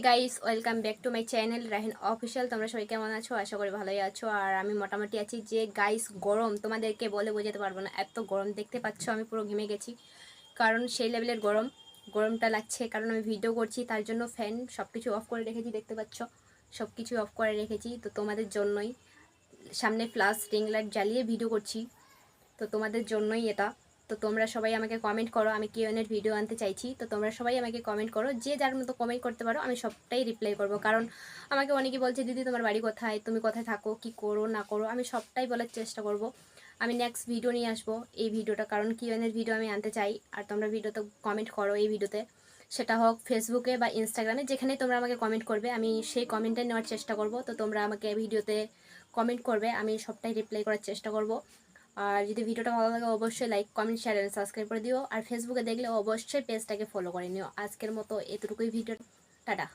Guys, welcome back to my channel Rahin official. তোমরা সবাই কেমন আছো? আশা করি ভালোই আছো। আর আমি মোটামুটি আছি। যে গাইস গরম তোমাদেরকে বলে বোঝাতে পারবো না, এত গরম দেখতে পাচ্ছ। আমি পুরো ঘেমে গেছি, কারণ সেই লেভেলের গরমটা লাগছে। কারণ আমি ভিডিও করছি, তার জন্য ফ্যান সব কিছু অফ করে রেখেছি, দেখতে পাচ্ছ সব কিছু অফ করে রেখেছি। তো তোমাদের জন্যই সামনে ফ্ল্যাশ রিং লাইট জ্বালিয়ে ভিডিও করছি, তো তোমাদের জন্যই এটা। তো তোমরা সবাই আমাকে কমেন্ট করো, আমি কিউএন এর ভিডিও আনতে চাইছি। তো তোমরা সবাই আমাকে কমেন্ট করো, যে যার মতো কমেন্ট করতে পারো, আমি সবটাই রিপ্লাই করবো। কারণ আমাকে অনেকেই বলছে, দিদি তোমার বাড়ি কোথায়, তুমি কোথায় থাকো, কি করো না করো, আমি সবটাই বলার চেষ্টা করব। আমি নেক্সট ভিডিও নিয়ে আসবো এই ভিডিওটা, কারণ কিউএন এর ভিডিও আমি আনতে চাই। আর তোমরা ভিডিওতে কমেন্ট করো এই ভিডিওতে, সেটা হোক ফেসবুকে বা ইনস্টাগ্রামে, যেখানে তোমরা আমাকে কমেন্ট করবে আমি সেই কমেন্টটা নেওয়ার চেষ্টা করব। তো তোমরা আমাকে ভিডিওতে কমেন্ট করবে, আমি সবটাই রিপ্লাই করার চেষ্টা করব। আর যদি ভিডিওটা ভালো লাগে অবশ্যই like comment share and subscribe করে দিও। আর ফেসবুকে দেখলে অবশ্যই পেজটাকে ফলো করে নিও। আজকের মতো এতটুকুই ভিডিও, টাটা।